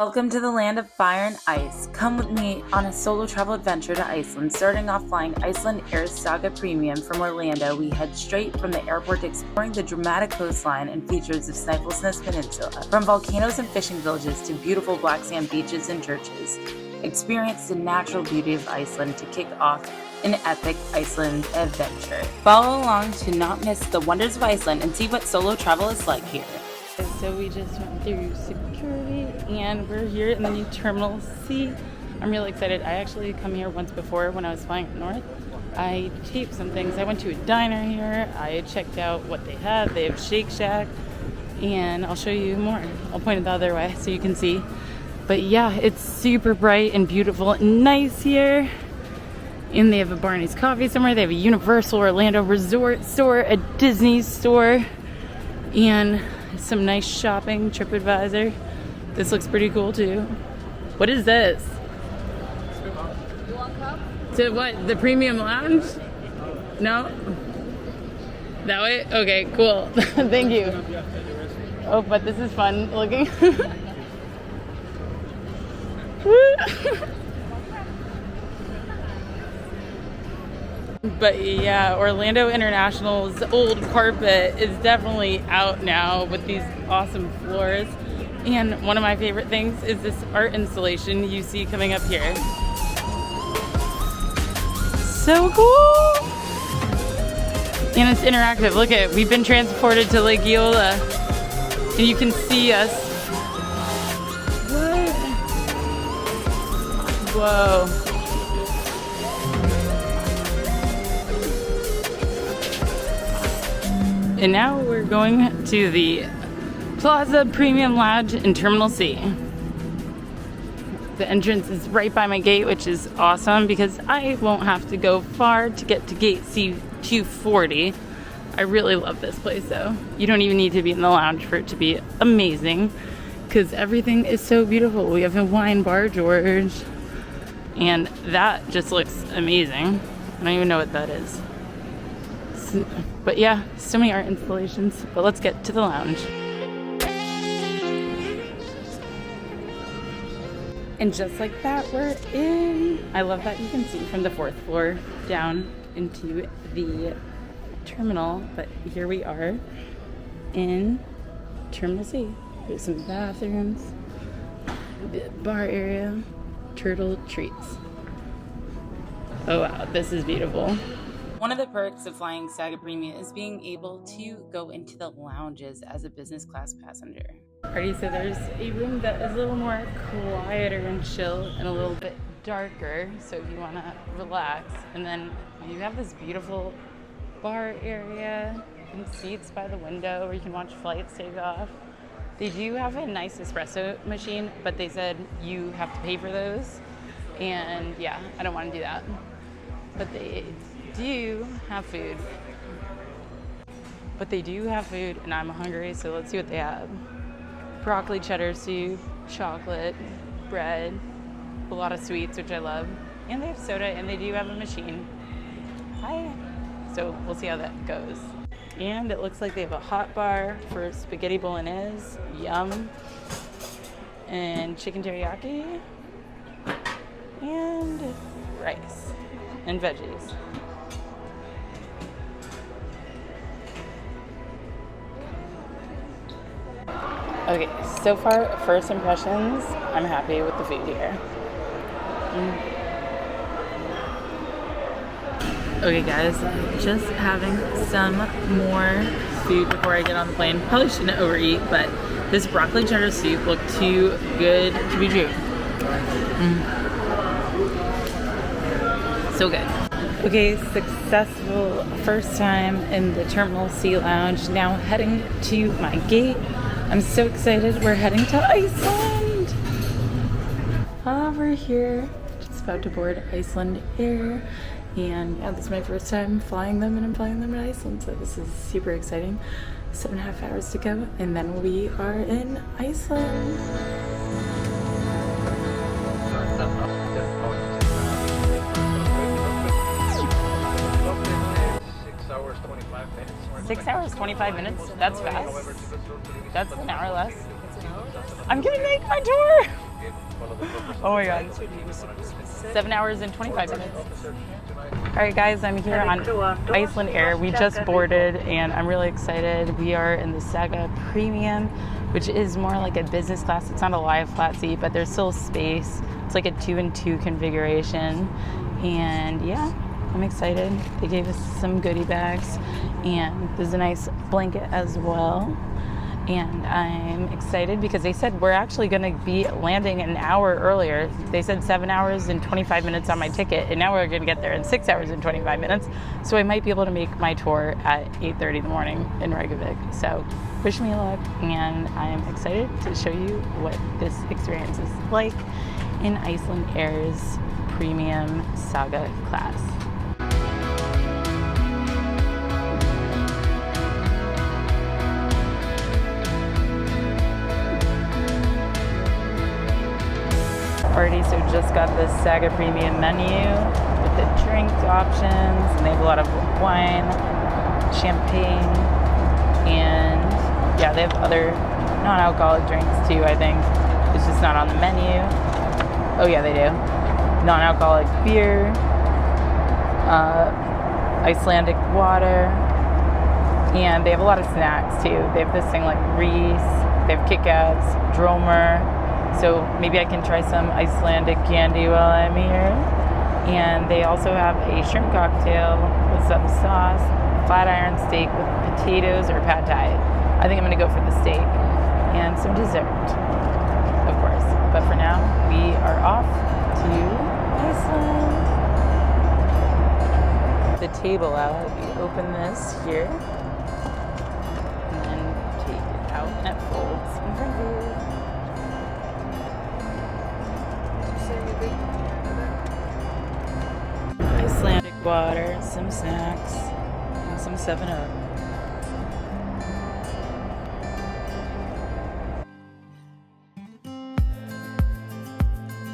Welcome to the land of fire and ice. Come with me on a solo travel adventure to Iceland. Starting off flying Iceland Air Saga Premium from Orlando, we head straight from the airport exploring the dramatic coastline and features of Snaefellsness Peninsula. From volcanoes and fishing villages to beautiful black sand beaches and churches, experience the natural beauty of Iceland to kick off an epic Iceland adventure. Follow along to not miss the wonders of Iceland and see what solo travel is like here. So we just went through security and we're here in the new Terminal C. I'm really excited. I actually come here once before when I was flying up north. I taped some things. I went to a diner here. I checked out what they have. They have Shake Shack and I'll show you more. I'll point it the other way so you can see. But yeah, it's super bright and beautiful and nice here. And they have a Barney's Coffee somewhere. They have a Universal Orlando Resort store, a Disney store, and some nice shopping. TripAdvisor. This looks pretty cool too. What is this? You want cup? To what? The premium lounge? No? That way? Okay, cool. Thank you. Oh, but this is fun looking. But yeah, Orlando International's old carpet is definitely out now with these awesome floors. And one of my favorite things is this art installation you see coming up here. So cool! And it's interactive. Look at it. We've been transported to Lake Eola and you can see us. What? Whoa. And now we're going to the Plaza Premium Lounge in Terminal C. The entrance is right by my gate, which is awesome because I won't have to go far to get to gate C240. I really love this place though. You don't even need to be in the lounge for it to be amazing because everything is so beautiful. We have a wine bar, George, and that just looks amazing. I don't even know what that is. But yeah, so many art installations. But let's get to the lounge. And just like that, we're in. I love that you can see from the 4th floor down into the terminal. But here we are in Terminal C. There's some bathrooms, the bar area, turtle treats. Oh wow, this is beautiful. One of the perks of flying Saga Premium is being able to go into the lounges as a business class passenger. Alrighty, so there's a room that is a little more quieter and chill and a little bit darker, so if you want to relax. And then you have this beautiful bar area and seats by the window where you can watch flights take off. They do have a nice espresso machine, but they said you have to pay for those. And yeah, I don't want to do that. But they do have food. And I'm hungry, so let's see what they have. Broccoli cheddar soup, chocolate, bread, a lot of sweets, which I love. And they have soda, and they do have a machine. Hi. So we'll see how that goes. And it looks like they have a hot bar for spaghetti bolognese, yum, and chicken teriyaki, and rice, and veggies. Okay, so far, first impressions, I'm happy with the food here. Okay guys, just having some more food before I get on the plane. Probably shouldn't overeat, but this broccoli cheddar soup looked too good to be true. So good. Okay, successful first time in the Terminal C lounge. Now heading to my gate. I'm so excited. We're heading to Iceland. We're here. Just about to board Iceland Air. And yeah, this is my first time flying them, and I'm flying them to Iceland. So this is super exciting. 7.5 hours to go, and then we are in Iceland. 6 hours, 25 minutes? That's fast. That's an hour less. I'm gonna make my tour! Oh my god. 7 hours and 25 minutes. Alright guys, I'm here on Iceland Air. We just boarded and I'm really excited. We are in the Saga Premium, which is more like a business class. It's not a live flat seat, but there's still space. It's like a 2-in-2 configuration. And yeah, I'm excited. They gave us some goodie bags and there's a nice blanket as well. And I'm excited because they said we're actually going to be landing an hour earlier. They said 7 hours and 25 minutes on my ticket, and now we're going to get there in 6 hours and 25 minutes. So I might be able to make my tour at 8:30 in the morning in Reykjavik. So wish me luck, and I'm excited to show you what this experience is like in Iceland Air's Premium Saga class. Already, so just got the Saga Premium menu with the drink options, and they have a lot of wine, champagne, and yeah, they have other non-alcoholic drinks too, I think. It's just not on the menu. Oh yeah, they do. Non-alcoholic beer, Icelandic water, and they have a lot of snacks too. They have this thing like Reese, they have Kit Kats, Dromer. So maybe I can try some Icelandic candy while I'm here. And they also have a shrimp cocktail with some sauce, flat iron steak with potatoes or pad thai. I think I'm going to go for the steak and some dessert, of course. But for now, we are off to Iceland. The table out, we open this here and then take it out and it folds in front of you. Icelandic water, some snacks, and some 7-Up.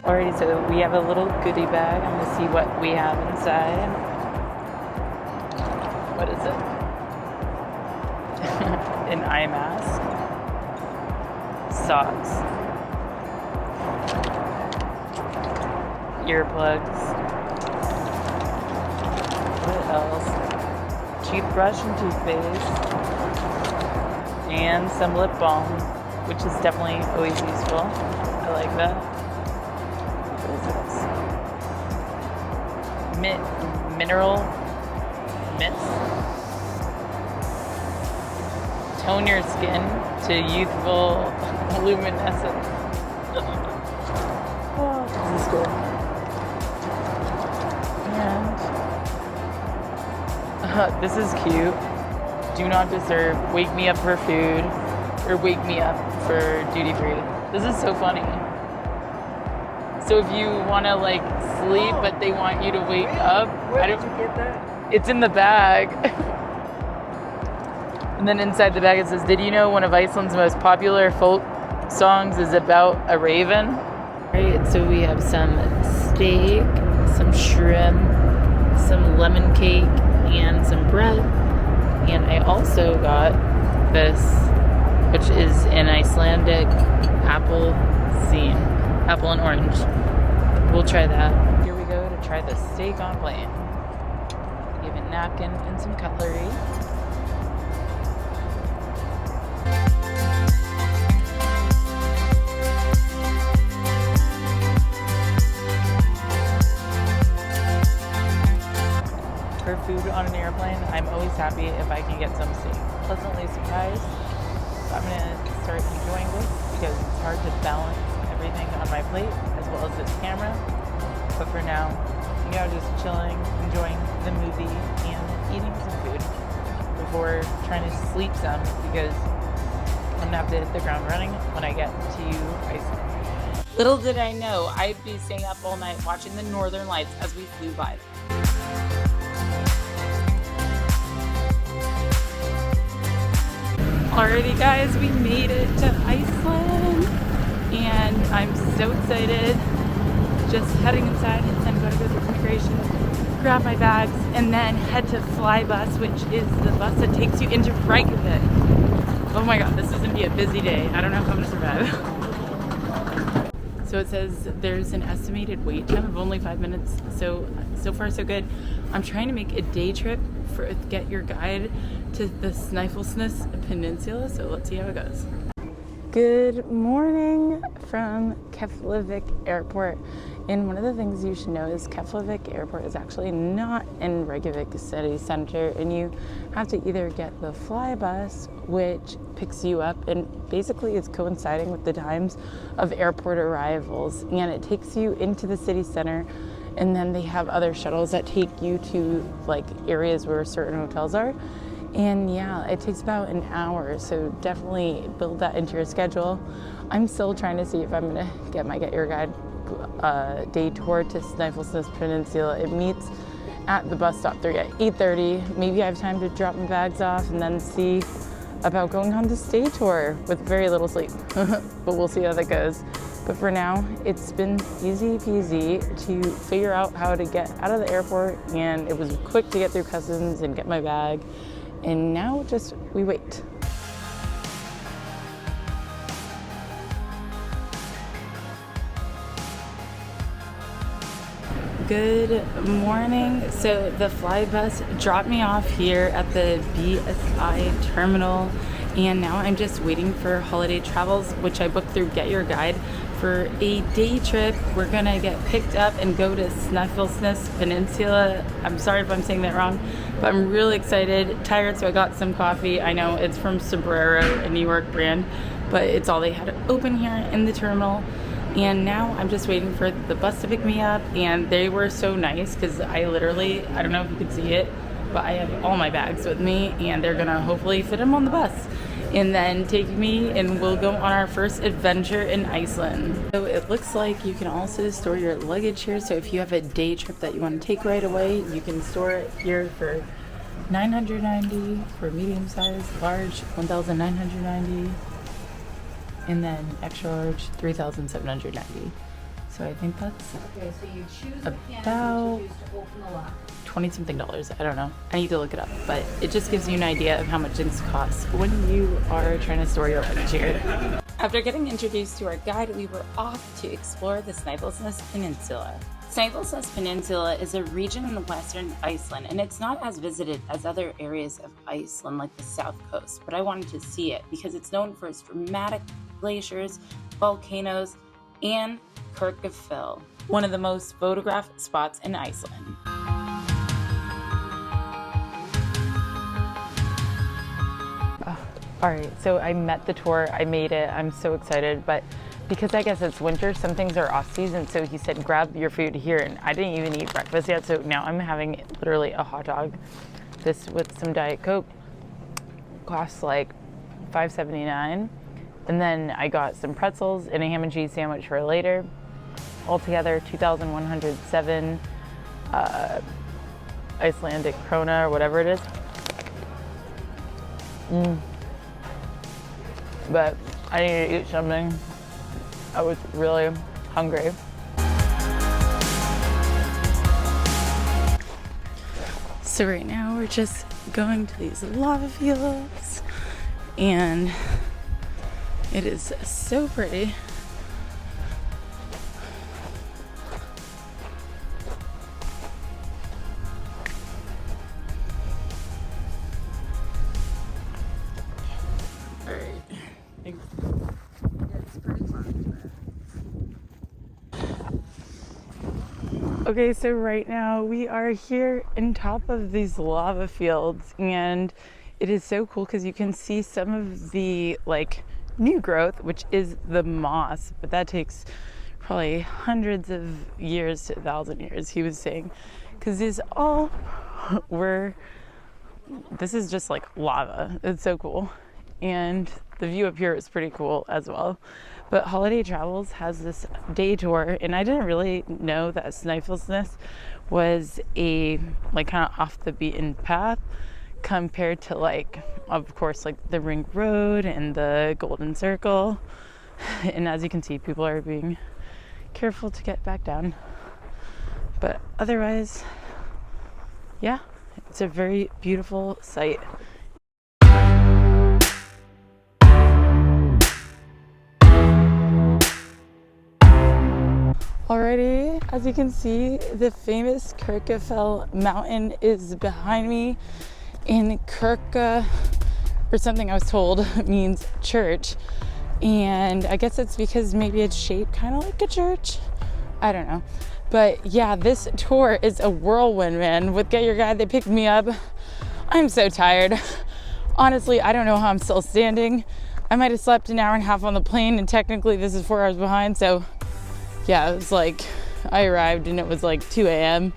Alrighty, so we have a little goodie bag. I'm gonna see what we have inside. What is it? An eye mask. Socks. Earplugs. What else? Toothbrush and toothpaste. And some lip balm, which is definitely always useful. I like that. What is this? Mineral mist. Tone your skin to youthful luminescence. Oh, this is cool. This is cute. Do not disturb. Wake me up for food, or wake me up for duty free. This is so funny. So if you want to like sleep, but they want you to wake up. Where did you get that? It's in the bag. And then inside the bag it says, "Did you know one of Iceland's most popular folk songs is about a raven?" Alright, so we have some steak, some shrimp, some lemon cake, and some bread. And I also got this, which is an Icelandic apple and orange. We'll try that. Here we go to try the steak on plane. Give a napkin and some cutlery. For food on an airplane, I'm always happy if I can get some steak. Pleasantly surprised. So I'm going to start enjoying this because it's hard to balance everything on my plate as well as this camera. But for now, just chilling, enjoying the movie and eating some food before trying to sleep some because I'm going to have to hit the ground running when I get to Iceland. Little did I know I'd be staying up all night watching the northern lights as we flew by. Alrighty guys, we made it to Iceland and I'm so excited. Just heading inside and going to go through immigration, grab my bags, and then head to Flybus, which is the bus that takes you into Reykjavik. Oh my god, this is going to be a busy day. I don't know if I'm going to survive. So it says there's an estimated wait time of only 5 minutes. So far so good. I'm trying to make a day trip for Get Your Guide to the Snaefellsness Peninsula. So let's see how it goes. Good morning from Keflavik Airport. And one of the things you should know is Keflavik Airport is actually not in Reykjavik city center, and you have to either get the fly bus, which picks you up, and basically it's coinciding with the times of airport arrivals, and it takes you into the city center, and then they have other shuttles that take you to like areas where certain hotels are. And yeah, it takes about an hour, so definitely build that into your schedule. I'm still trying to see if I'm gonna get my Get Your Guide day tour to Snaefellsness Peninsula. It meets at the bus stop there at 8:30. Maybe I have time to drop my bags off and then see about going on this day tour with very little sleep. But we'll see how that goes. But for now, it's been easy peasy to figure out how to get out of the airport, and it was quick to get through customs and get my bag. And now just we wait. Good morning. So the fly bus dropped me off here at the BSI terminal, and now I'm just waiting for Holiday Travels, which I booked through Get Your Guide, for a day trip. We're gonna get picked up and go to Snaefellsness Peninsula. I'm sorry if I'm saying that wrong, but I'm really excited. Tired, so I got some coffee. I know it's from Sombrero, a New York brand, but it's all they had open here in the terminal. And now I'm just waiting for the bus to pick me up, and they were so nice because I don't know if you could see it, but I have all my bags with me, and they're gonna hopefully fit them on the bus and then take me, and we'll go on our first adventure in Iceland. So it looks like you can also store your luggage here. So if you have a day trip that you want to take right away, you can store it here for $990 for medium size, large $1,990. And then extra large, $3,790. So I think that's okay, so you choose about to open the lock. 20 something dollars. I don't know. I need to look it up, but it just gives you an idea of how much things cost when you are trying to store your luggage here. After getting introduced to our guide, we were off to explore the Snaefellsness Peninsula. Snaefellsness Peninsula is a region in western Iceland, and it's not as visited as other areas of Iceland like the south coast, but I wanted to see it because it's known for its dramatic glaciers, volcanoes, and Kirkjufell, one of the most photographed spots in Iceland. Alright, so I met the tour, I made it, I'm so excited, but because I guess it's winter, some things are off season, so he said grab your food here, and I didn't even eat breakfast yet, so now I'm having literally a hot dog. This with some Diet Coke costs like $5.79, and then I got some pretzels and a ham and cheese sandwich for later. Altogether, 2,107 Icelandic krona or whatever it is. But I need to eat something. I was really hungry. So right now we're just going to these lava fields, and it is so pretty. Okay, so right now we are here in top of these lava fields, and it is so cool because you can see some of the like new growth, which is the moss, but that takes probably hundreds of years to 1,000 years, he was saying, because these all this is just like lava. It's so cool, and the view up here is pretty cool as well. But Holiday Travels has this day tour, and I didn't really know that Snaefellsness was a like kind of off the beaten path compared to like, of course, like the Ring Road and the Golden Circle. And as you can see, people are being careful to get back down. But otherwise, yeah, it's a very beautiful sight. Alrighty, as you can see, the famous Kirkjufell mountain is behind me. In Kirka, or something I was told, means church. And I guess it's because maybe it's shaped kind of like a church. I don't know. But yeah, this tour is a whirlwind, man. With Get Your Guide, they picked me up. I'm so tired. Honestly, I don't know how I'm still standing. I might have slept an hour and a half on the plane, and technically this is 4 hours behind, so yeah, it was like, I arrived and it was like 2 a.m.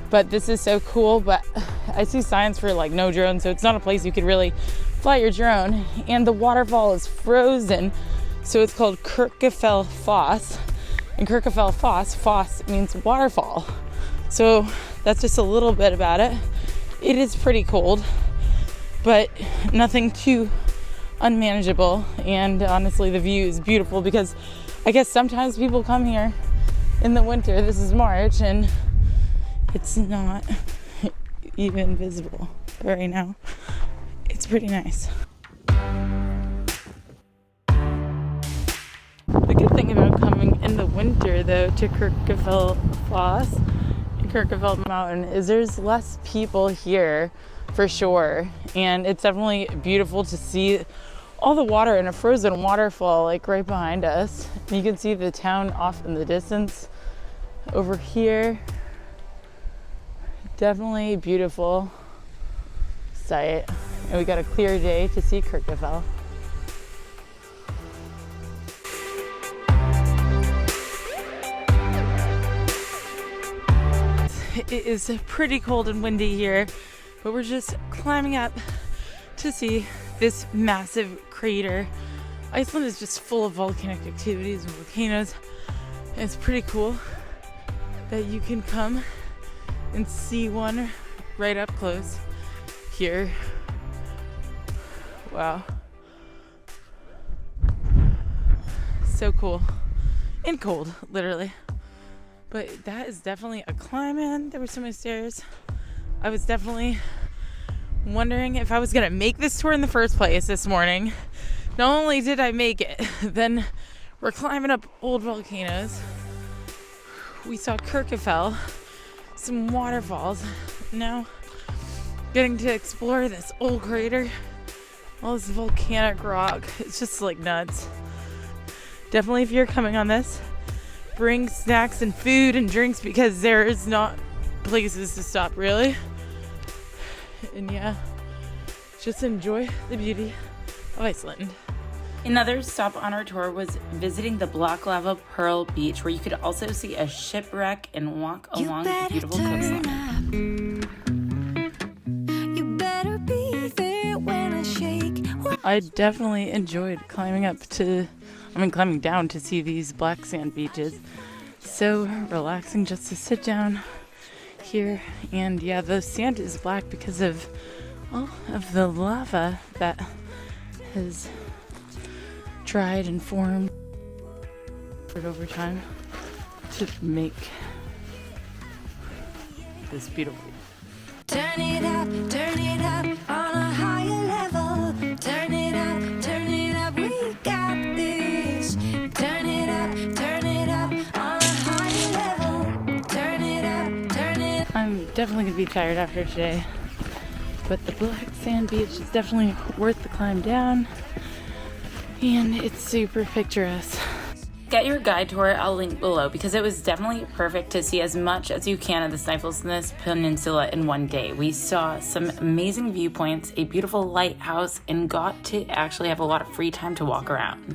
But this is so cool, but I see signs for like no drone, so it's not a place you could really fly your drone. And the waterfall is frozen, so it's called Kirkjufell Foss. And Kirkjufell Foss means waterfall. So that's just a little bit about it. It is pretty cold, but nothing too unmanageable. And honestly, the view is beautiful because I guess sometimes people come here in the winter. This is March and it's not even visible right now. It's pretty nice. The good thing about coming in the winter though to Kirkjufell Foss and Kirkjufell Mountain is there's less people here for sure. And it's definitely beautiful to see all the water in a frozen waterfall like right behind us. And you can see the town off in the distance over here. Definitely a beautiful sight. And we got a clear day to see Kirkjufell. It is pretty cold and windy here, but we're just climbing up to see this massive crater. Iceland is just full of volcanic activities and volcanoes. And it's pretty cool that you can come and see one right up close here. Wow. So cool. And cold, literally. But that is definitely a climb in. There were so many stairs. I was definitely wondering if I was gonna make this tour in the first place this morning. Not only did I make it, then we're climbing up old volcanoes. We saw Kirkjufell, some waterfalls. Now getting to explore this old crater, all this volcanic rock. It's just like nuts. Definitely if you're coming on this, bring snacks and food and drinks because there is not places to stop really. And yeah, just enjoy the beauty of Iceland. Another stop on our tour was visiting the Black Lava Pearl Beach, where you could also see a shipwreck and walk along the beautiful coastline. I definitely enjoyed climbing down to see these black sand beaches. So relaxing just to sit down here. And yeah, the sand is black because of all of the lava that has dried and formed over time to make this beautiful. Turn it up on a higher level. Turn it up, we got this. Turn it up on a higher level. Turn it up. I'm definitely gonna be tired after today, but the black sand beach is definitely worth the climb down, and it's super picturesque. Get Your Guide tour, I'll link below, because it was definitely perfect to see as much as you can of the Snaefellsness Peninsula in one day. We saw some amazing viewpoints, a beautiful lighthouse, and got to actually have a lot of free time to walk around.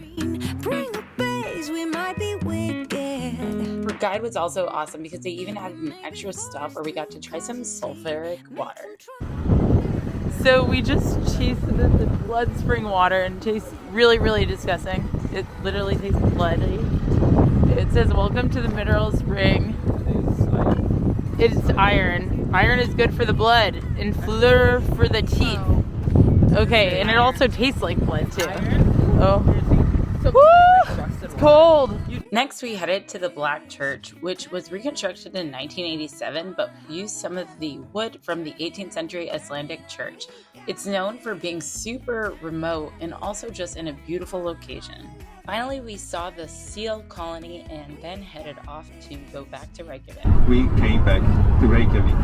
Bring the bass, we might be wicked. Our guide was also awesome because they even had an extra stop where we got to try some sulfuric water. So we just tasted the blood spring water and it tastes really, really disgusting. It literally tastes bloody. It says, "Welcome to the mineral spring." It's iron. Iron is good for the blood and fluor for the teeth. Okay, and it also tastes like blood too. Oh. Woo! It's cold. Next, we headed to the Black Church, which was reconstructed in 1987, but used some of the wood from the 18th century Icelandic church. It's known for being super remote and also just in a beautiful location. Finally, we saw the seal colony and then headed off to go back to Reykjavik. We came back to Reykjavik.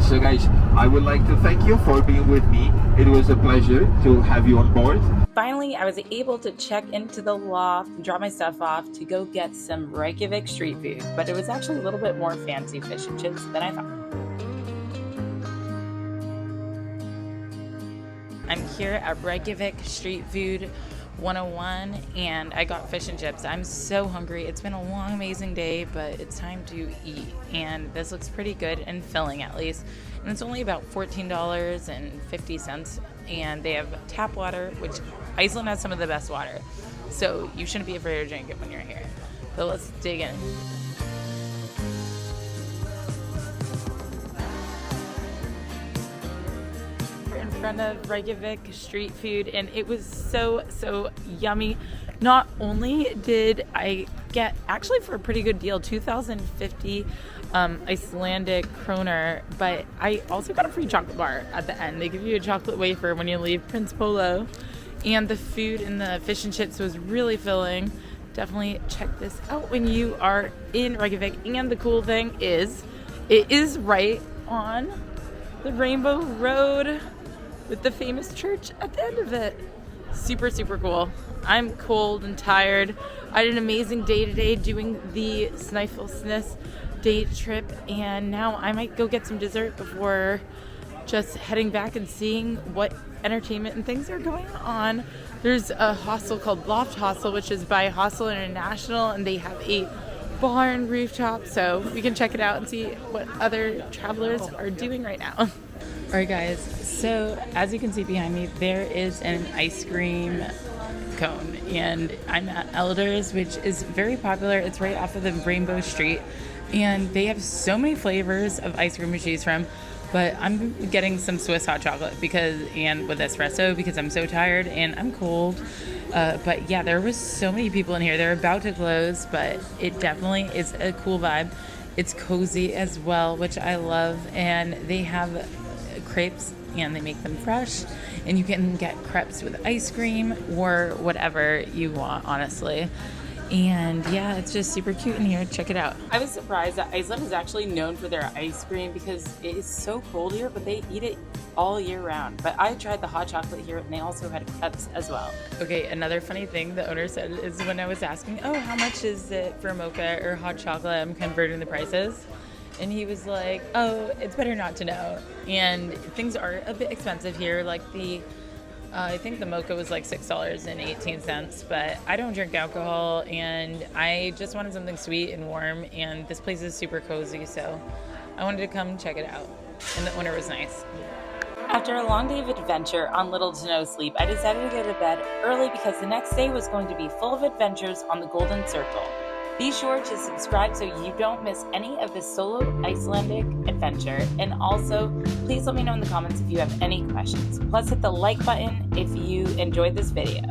So guys, I would like to thank you for being with me. It was a pleasure to have you on board. Finally, I was able to check into the loft and drop my stuff off to go get some Reykjavik street food, but it was actually a little bit more fancy fish and chips than I thought. I'm here at Reykjavik Street Food 101 and I got fish and chips. I'm so hungry. It's been a long, amazing day, but it's time to eat. And this looks pretty good and filling at least. And it's only about $14.50. And they have tap water, which Iceland has some of the best water. So you shouldn't be afraid to drink it when you're here. But let's dig in. In front of Reykjavik street food and it was so yummy. Not only did I get, actually for a pretty good deal, 2,050 Icelandic kroner, but I also got a free chocolate bar at the end. They give you a chocolate wafer when you leave Prince Polo, and the food and the fish and chips was really filling. Definitely check this out when you are in Reykjavik. And the cool thing is it is right on the Rainbow Road with the famous church at the end of it. Super cool. I'm cold and tired. I had an amazing day today doing the Snaefellsness day trip, and now I might go get some dessert before just heading back and seeing what entertainment and things are going on. There's a hostel called Loft Hostel, which is by Hostel International, and they have a bar and rooftop, so we can check it out and see what other travelers are doing right now. Alright guys, so as you can see behind me, there is an ice cream cone, and I'm at Elders, which is very popular. It's right off of the Rainbow Street, and they have so many flavors of ice cream to choose from, but I'm getting some Swiss hot chocolate and with espresso because I'm so tired and I'm cold. But yeah, there was so many people in here. They're about to close, but it definitely is a cool vibe. It's cozy as well, which I love, and they have crepes and they make them fresh, and you can get crepes with ice cream or whatever you want, honestly. And yeah, it's just super cute in here. Check it out. I was surprised that Iceland is actually known for their ice cream because it is so cold here, but they eat it all year round. But I tried the hot chocolate here and they also had crepes as well. Okay, another funny thing the owner said is when I was asking, oh, how much is it for mocha or hot chocolate? I'm converting the prices. And he was like, oh, it's better not to know. And things are a bit expensive here. Like I think the mocha was like $6.18, but I don't drink alcohol and I just wanted something sweet and warm, and this place is super cozy, so I wanted to come check it out, and the owner was nice. After a long day of adventure on little to no sleep, I decided to go to bed early because the next day was going to be full of adventures on the Golden Circle. Be sure to subscribe so you don't miss any of this solo Icelandic adventure, and also please let me know in the comments if you have any questions. Plus hit the like button if you enjoyed this video.